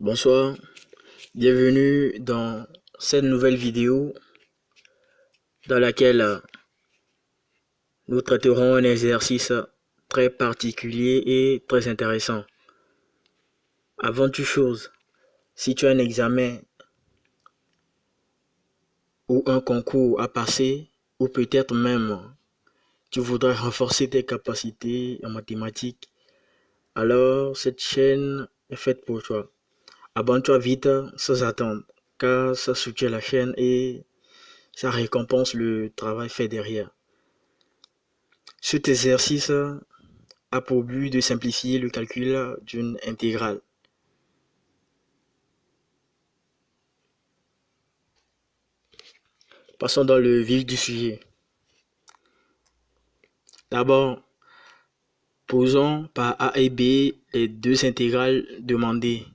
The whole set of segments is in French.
Bonsoir, bienvenue dans cette nouvelle vidéo dans laquelle nous traiterons un exercice très particulier et très intéressant. Avant toute chose, si tu as un examen ou un concours à passer, ou peut-être même tu voudrais renforcer tes capacités en mathématiques, alors cette chaîne est faite pour toi. Abonne-toi vite sans attendre, car ça soutient la chaîne et ça récompense le travail fait derrière. Cet exercice a pour but de simplifier le calcul d'une intégrale. Passons dans le vif du sujet. D'abord, posons par A et B les deux intégrales demandées.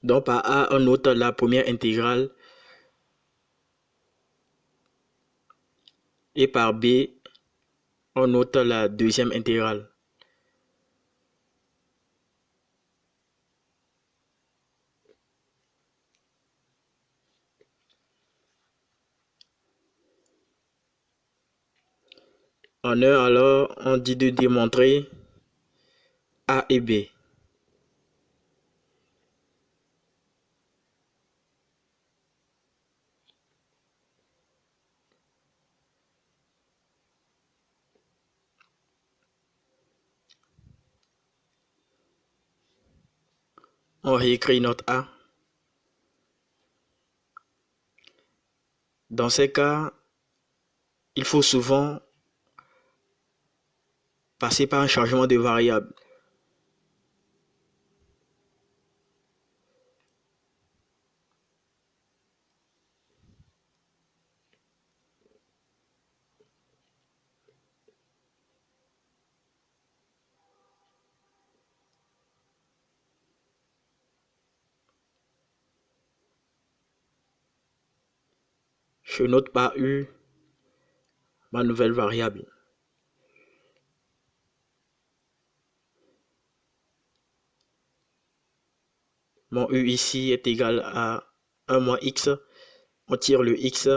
Donc par A, on note la première intégrale et par B, on note la deuxième intégrale. En un, alors, on dit de démontrer A et B. On réécrit notre A. Dans ces cas, il faut souvent passer par un changement de variable. Je note par U ma nouvelle variable. Mon U ici est égal à 1 moins X. On tire le X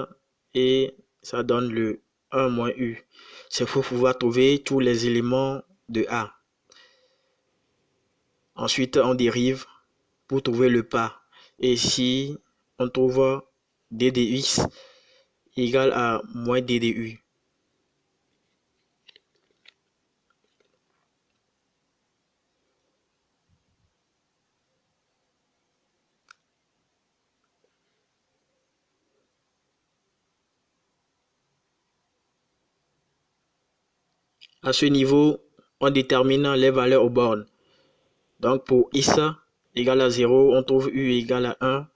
et ça donne le 1 moins U. C'est pour pouvoir trouver tous les éléments de A. Ensuite, on dérive pour trouver le pas. Et ici, on trouve d de X égale à moins d de U. À ce niveau, on détermine les valeurs aux bornes. Donc pour X égale à 0, on trouve U égale à 1.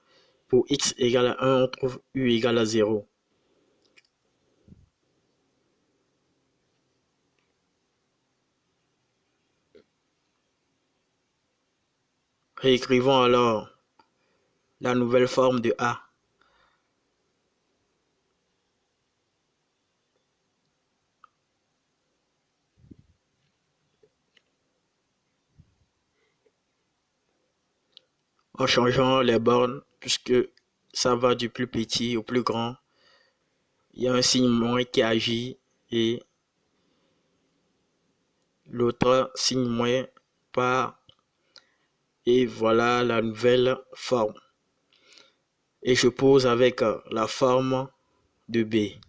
Pour X égale à 1, on trouve U égale à 0. Réécrivons alors la nouvelle forme de A. En changeant les bornes, puisque ça va du plus petit au plus grand, il y a un signe moins qui agit et l'autre signe moins part. Et voilà la nouvelle forme. Et je pose avec la forme de B.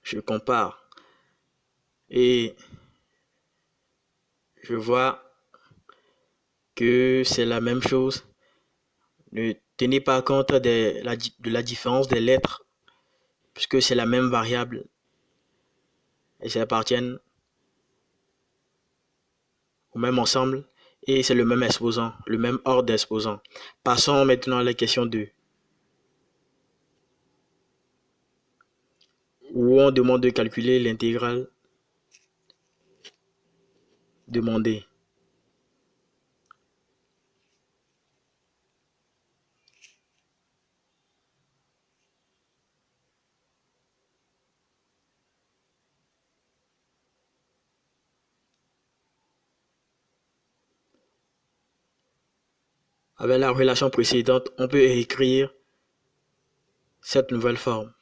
Je compare et je vois que c'est la même chose. Ne tenez pas compte de la différence des lettres, puisque c'est la même variable. Elles appartiennent au même ensemble et c'est le même exposant, le même ordre d'exposants. Passons maintenant à la question 2, où on demande de calculer l'intégrale demandée. Avec la relation précédente, on peut écrire cette nouvelle forme.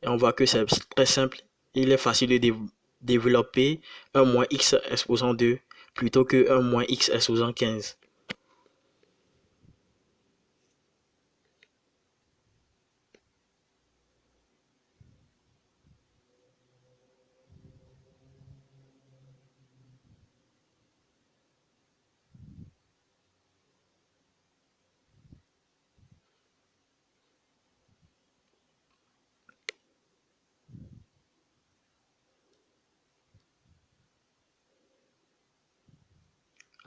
Et on voit que c'est très simple. Il est facile de développer 1 moins x exposant 2 plutôt que 1 moins x exposant 15.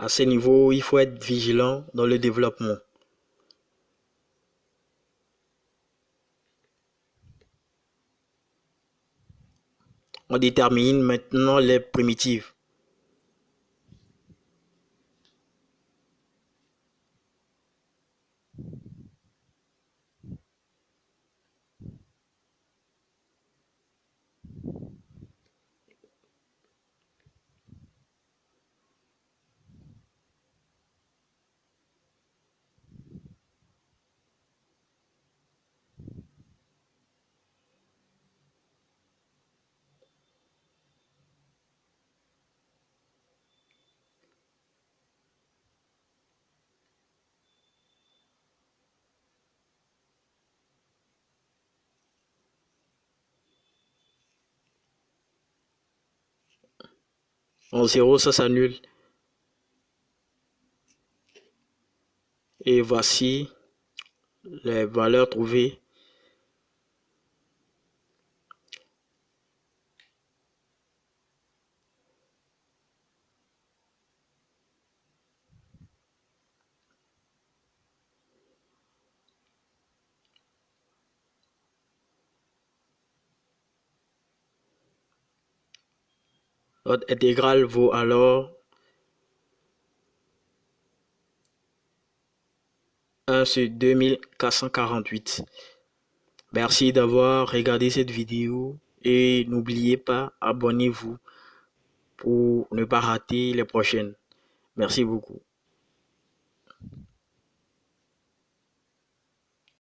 À ce niveau, il faut être vigilant dans le développement. On détermine maintenant les primitives. En 0, ça s'annule. Et voici les valeurs trouvées. Notre intégrale vaut alors 1 sur 2448. Merci d'avoir regardé cette vidéo et n'oubliez pas, abonnez-vous pour ne pas rater les prochaines. Merci beaucoup.